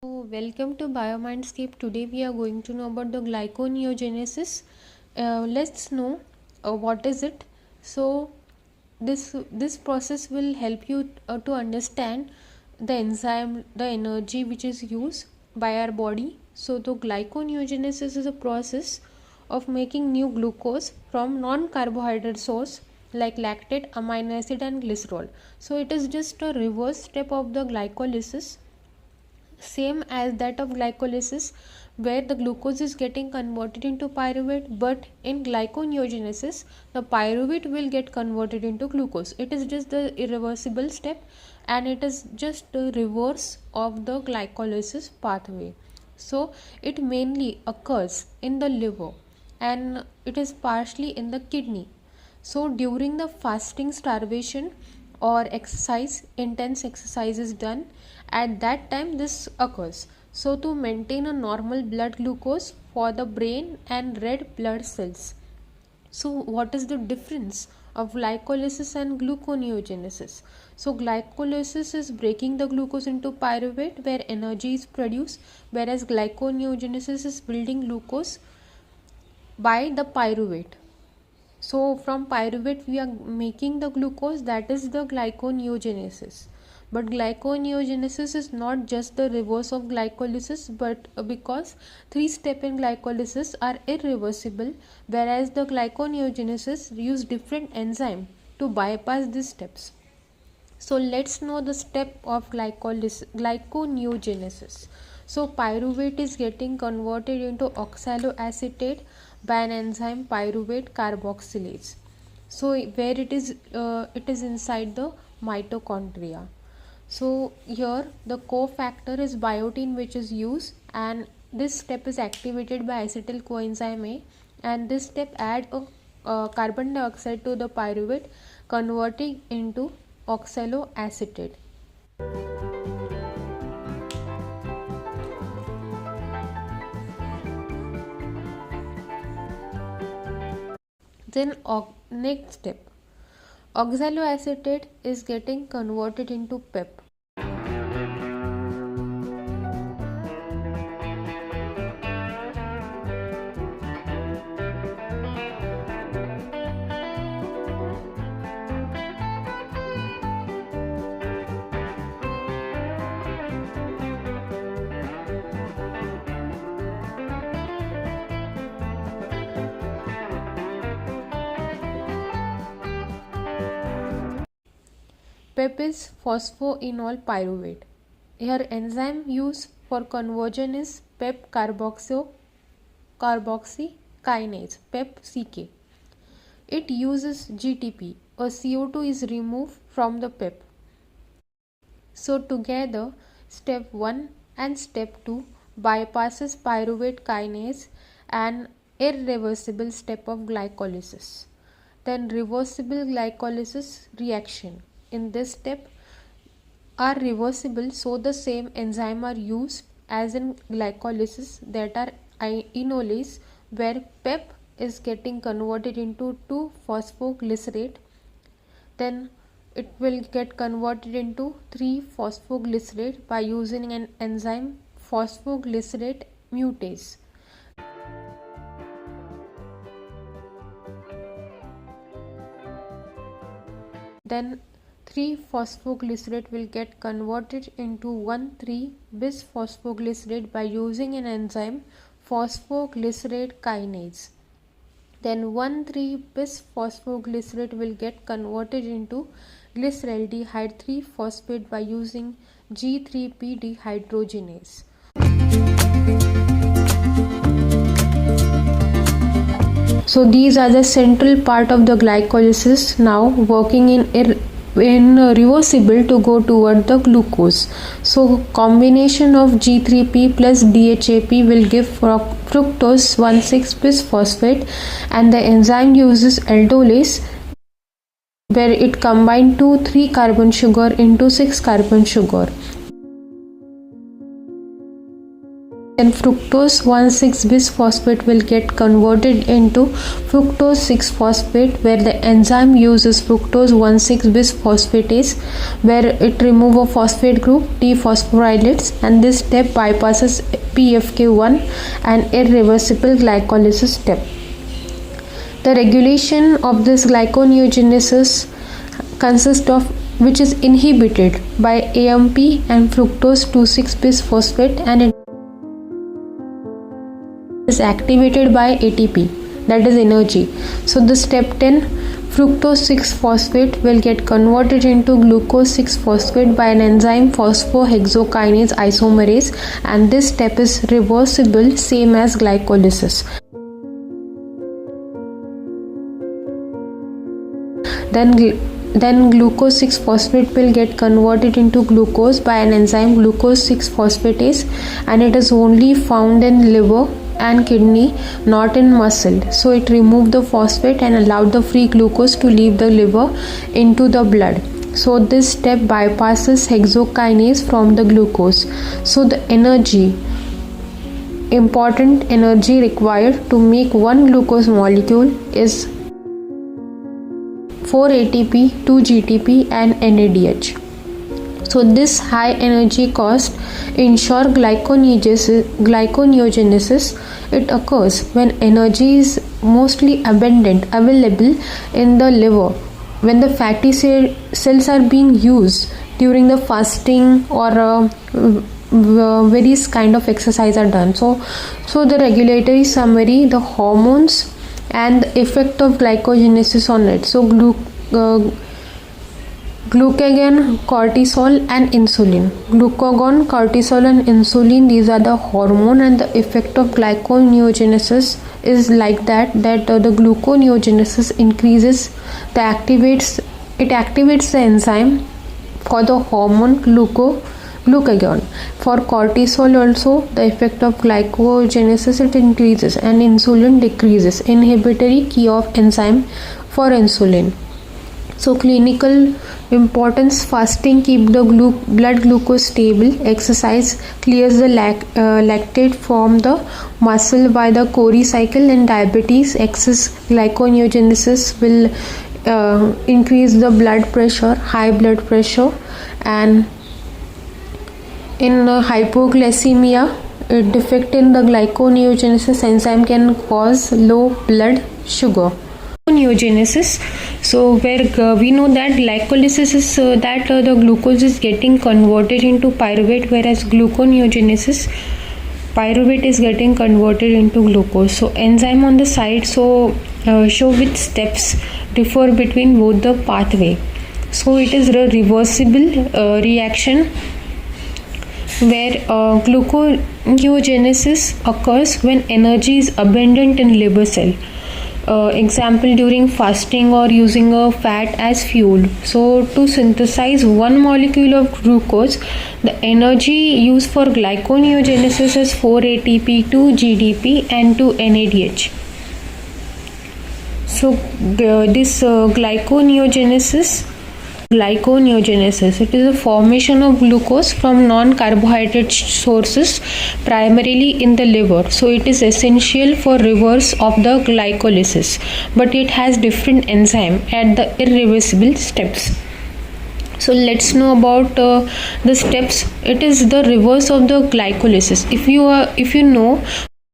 Welcome to Biomindscape. Today we are going to know about the glyconeogenesis. Let's know what is it. So this process will help you to understand the enzyme, the energy which is used by our body. So the glyconeogenesis is a process of making new glucose from non-carbohydrate source like lactate, amino acid and glycerol. So it is just a reverse step of the glycolysis, same as that of glycolysis, where the glucose is getting converted into pyruvate, but in glyconeogenesis the pyruvate will get converted into glucose. It is just the irreversible step and it is just the reverse of the glycolysis pathway. So it mainly occurs in the liver and it is partially in the kidney. So during the fasting, starvation or exercise, intense exercise is done, at that time this occurs. So to maintain a normal blood glucose for the brain and red blood cells. So what is the difference of glycolysis and gluconeogenesis? So glycolysis is breaking the glucose into pyruvate where energy is produced, whereas glyconeogenesis is building glucose by the pyruvate. So from pyruvate we are making the glucose, that is the glyconeogenesis. But glyconeogenesis is not just the reverse of glycolysis, but because 3 steps in glycolysis are irreversible, whereas the glyconeogenesis use different enzyme to bypass these steps. So let's know the step of glyconeogenesis. So pyruvate is getting converted into oxaloacetate by an enzyme pyruvate carboxylase. So where it is inside the mitochondria. So here the cofactor is biotin, which is used, and this step is activated by acetyl coenzyme A, and this step add a carbon dioxide to the pyruvate, converting into oxaloacetate. Then next step, oxaloacetate is getting converted into PEP. PEP is phosphoenol pyruvate. Here enzyme used for conversion is PEP carboxykinase, PEP-CK. It uses GTP. A CO2 is removed from the PEP. So together step 1 and step 2 bypasses pyruvate kinase, an irreversible step of glycolysis. Then reversible glycolysis reaction. In this step are reversible, so the same enzyme are used as in glycolysis, that are enolase, where PEP is getting converted into 2-phosphoglycerate. Then it will get converted into 3-phosphoglycerate by using an enzyme phosphoglycerate mutase. Then 3-phosphoglycerate will get converted into 1,3-bisphosphoglycerate by using an enzyme phosphoglycerate kinase. Then 1,3-bisphosphoglycerate will get converted into glyceraldehyde 3-phosphate by using G3P dehydrogenase. So these are the central part of the glycolysis, now working in reversible to go toward the glucose. So combination of G3P plus DHAP will give fructose 1,6-bisphosphate, and the enzyme uses aldolase, where it combines 2,3 carbon sugar into 6 carbon sugar. Then fructose 1,6-bisphosphate will get converted into fructose 6-phosphate, where the enzyme uses fructose 1,6-bisphosphatase, where it removes a phosphate group dephosphorylates, and this step bypasses PFK1 and irreversible glycolysis step. The regulation of this glyconeogenesis consists of which is inhibited by AMP and fructose 2,6-bisphosphate, and it is activated by ATP, that is energy. So the step 10, fructose 6-phosphate will get converted into glucose 6-phosphate by an enzyme phosphohexokinase isomerase, and this step is reversible, same as glycolysis. Then glucose 6-phosphate will get converted into glucose by an enzyme glucose 6-phosphatase, and it is only found in liver and kidney, not in muscle. So it removed the phosphate and allowed the free glucose to leave the liver into the blood. So this step bypasses hexokinase from the glucose. So the important energy required to make one glucose molecule is 4 ATP, 2 GTP and NADH. So this high energy cost ensure glyconeogenesis. It occurs when energy is mostly available in the liver, when the fatty cells are being used during the fasting or various kind of exercise are done. So the regulatory summary, the hormones and the effect of glycogenesis on it. So glucagon, cortisol and insulin. Glucagon, cortisol and insulin, these are the hormone, and the effect of glyconeogenesis is like that the gluconeogenesis increases, it activates the enzyme for the hormone glucagon. For cortisol also, the effect of glycogenesis, it increases and insulin decreases, inhibitory key of enzyme for insulin. So clinical importance: fasting keep the blood glucose stable, exercise clears the lactate from the muscle by the Cori cycle, and diabetes, excess glyconeogenesis will increase the blood pressure, high blood pressure, and in hypoglycemia, a defect in the glyconeogenesis enzyme can cause low blood sugar. Gluconeogenesis, so where we know that glycolysis is that the glucose is getting converted into pyruvate, whereas gluconeogenesis, pyruvate is getting converted into glucose. So enzyme on the side show which steps differ between both the pathway. So it is a reversible reaction where gluconeogenesis occurs when energy is abundant in liver cell. Example, during fasting or using a fat as fuel. So to synthesize one molecule of glucose, the energy used for glyconeogenesis is 4 ATP, 2 GDP and 2 NADH. So this glyconeogenesis, it is a formation of glucose from non-carbohydrate sources, primarily in the liver. So it is essential for reverse of the glycolysis, but it has different enzyme at the irreversible steps. So let's know about the steps. It is the reverse of the glycolysis. If you know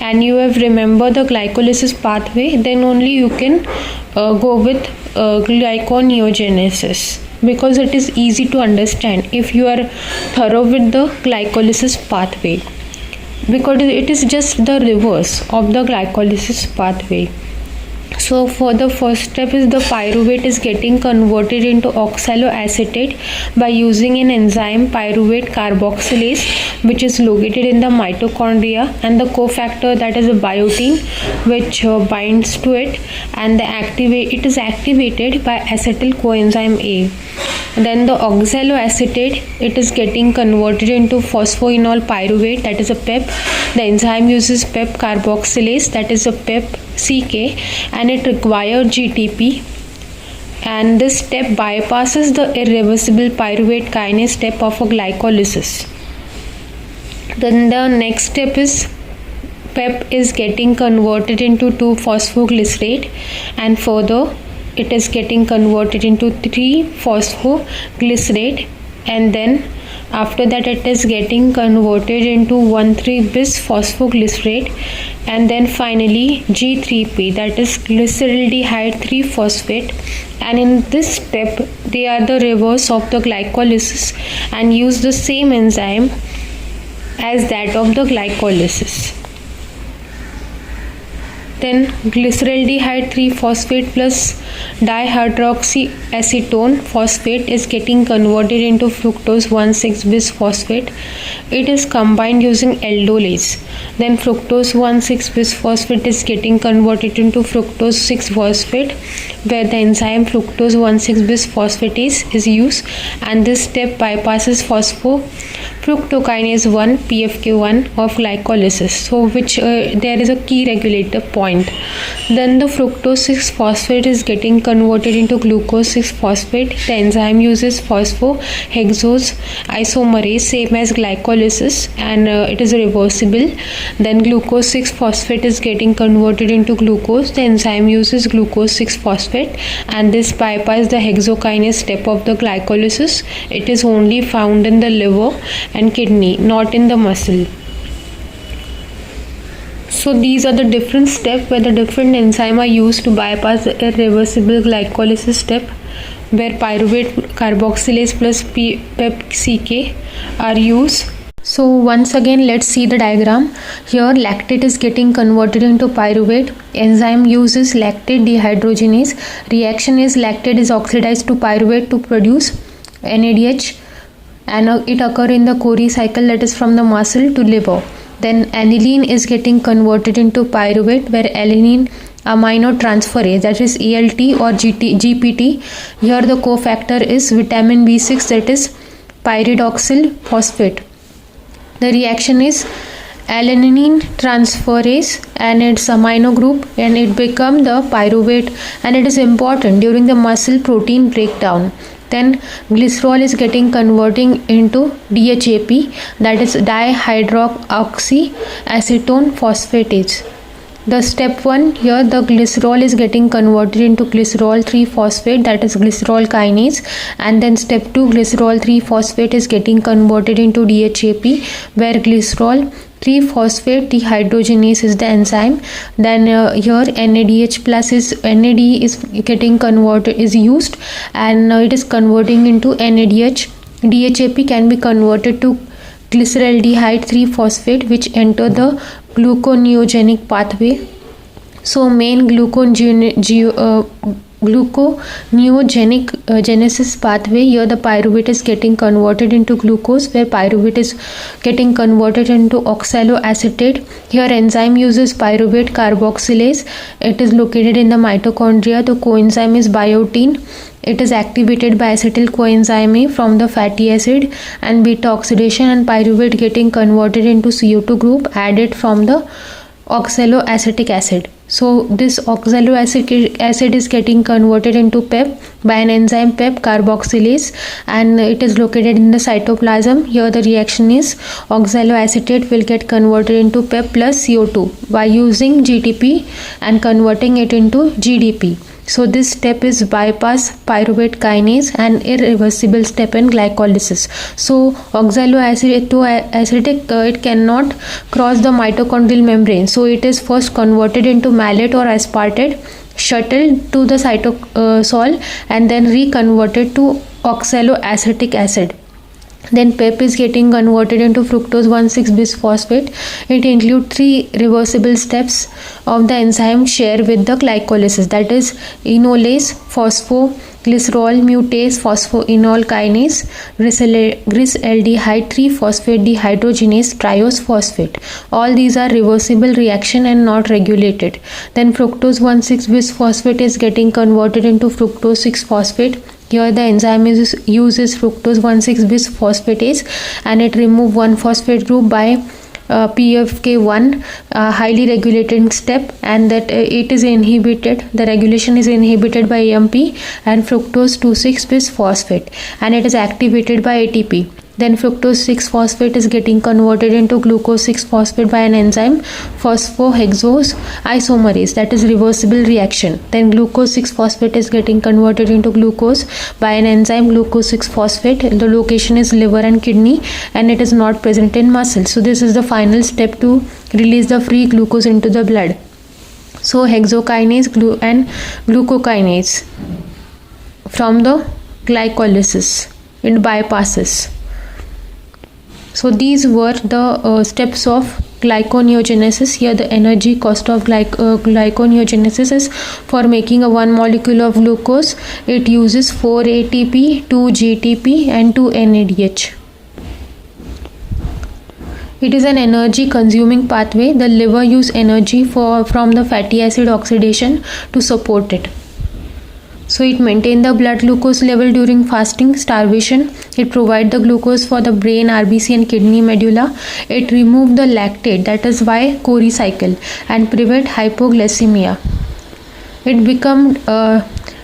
and you have remembered the glycolysis pathway, then only you can go with glyconeogenesis, because it is easy to understand if you are thorough with the glycolysis pathway, because it is just the reverse of the glycolysis pathway. So for the first step is the pyruvate is getting converted into oxaloacetate by using an enzyme pyruvate carboxylase, which is located in the mitochondria, and the cofactor, that is a biotin, which binds to it, and it is activated by acetyl coenzyme A. Then the oxaloacetate, it is getting converted into phosphoenol pyruvate, that is a PEP. The enzyme uses PEP carboxylase, that is a PEP CK, and it requires GTP, and this step bypasses the irreversible pyruvate kinase step of a glycolysis. Then the next step is PEP is getting converted into 2-phosphoglycerate, and further it is getting converted into 3-phosphoglycerate, and then after that it is getting converted into 1,3-bis-phosphoglycerate, and then finally G3P, that is glyceraldehyde 3-phosphate. And in this step they are the reverse of the glycolysis and use the same enzyme as that of the glycolysis. Then glyceraldehyde 3-phosphate plus dihydroxyacetone phosphate is getting converted into fructose 1,6-bisphosphate. It is combined using aldolase. Then fructose 1,6-bisphosphate is getting converted into fructose 6-phosphate, where the enzyme fructose 1,6-bisphosphatase is used, and this step bypasses fructokinase 1 PFK1 of glycolysis, so which there is a key regulator point. Then the fructose 6-phosphate is getting converted into glucose 6-phosphate. The enzyme uses phosphohexose isomerase, same as glycolysis, and it is reversible. Then glucose 6-phosphate is getting converted into glucose. The enzyme uses glucose 6-phosphate, and this bypasses the hexokinase step of the glycolysis. It is only found in the liver and kidney, not in the muscle. So these are the different steps where the different enzymes are used to bypass the irreversible glycolysis step, where pyruvate carboxylase plus PEPCK are used. So once again, let's see the diagram. Here lactate is getting converted into pyruvate. Enzyme uses lactate dehydrogenase. Reaction is lactate is oxidized to pyruvate to produce NADH, and it occurs in the Cori cycle, that is from the muscle to liver. Then aniline is getting converted into pyruvate, where alanine aminotransferase, that is ALT or GPT. Here the cofactor is vitamin B6, that is pyridoxal phosphate. The reaction is alanine transferase and its amino group, and it becomes the pyruvate, and it is important during the muscle protein breakdown. Then glycerol is getting converting into DHAP, that is dihydroxyacetone phosphatase. The step 1 here, the glycerol is getting converted into glycerol 3-phosphate, that is glycerol kinase, and then step 2, glycerol 3-phosphate is getting converted into DHAP, where glycerol 3-phosphate dehydrogenase is the enzyme. Then here NADH plus NAD is getting converted, is used, and it is converting into NADH. DHAP can be converted to glyceraldehyde 3-phosphate, which enter the gluconeogenic pathway. So main gluconeogenesis pathway, here the pyruvate is getting converted into glucose, where pyruvate is getting converted into oxaloacetate. Here enzyme uses pyruvate carboxylase. It is located in the mitochondria. The coenzyme is biotin. It is activated by acetyl coenzyme A from the fatty acid and beta oxidation, and pyruvate getting converted into CO2 group added from the oxaloacetic acid. So this oxaloacetic acid is getting converted into PEP by an enzyme PEP carboxylase, and it is located in the cytoplasm. Here the reaction is oxaloacetate will get converted into PEP plus CO2 by using GTP and converting it into GDP. So this step is bypass pyruvate kinase and irreversible step in glycolysis. So oxaloacetic it cannot cross the mitochondrial membrane. So it is first converted into malate or aspartate, shuttled to the cytosol, and then reconverted to oxaloacetic acid. Then PEP is getting converted into fructose 1,6-bisphosphate. It includes 3 reversible steps of the enzyme share with the glycolysis, that is enolase, phosphoglycerol mutase, phosphoenol kinase, glyceraldehyde 3-phosphate dehydrogenase, triose phosphate. All these are reversible reaction and not regulated. Then fructose 1,6-bisphosphate is getting converted into fructose 6-phosphate. Here the enzyme uses fructose 1,6-bisphosphatase, and it removes 1-phosphate group by PFK1, highly regulated step, and that it is inhibited. The regulation is inhibited by AMP and fructose 2,6-bisphosphate, and it is activated by ATP. Then fructose 6-phosphate is getting converted into glucose 6-phosphate by an enzyme phosphohexose isomerase, that is reversible reaction. Then glucose 6-phosphate is getting converted into glucose by an enzyme glucose 6-phosphate. The location is liver and kidney, and it is not present in muscle. So this is the final step to release the free glucose into the blood. So hexokinase and glucokinase from the glycolysis, it bypasses. So these were the steps of gluconeogenesis. Here the energy cost of gluconeogenesis is, for making a 1 molecule of glucose, it uses 4 ATP, 2 GTP and 2 NADH. It is an energy consuming pathway. The liver uses energy from the fatty acid oxidation to support it. So it maintains the blood glucose level during fasting, starvation. It provides the glucose for the brain, RBC and kidney medulla. It removes the lactate, that is why Cori cycle, and prevent hypoglycemia. It becomes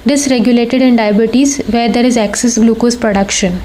dysregulated in diabetes where there is excess glucose production.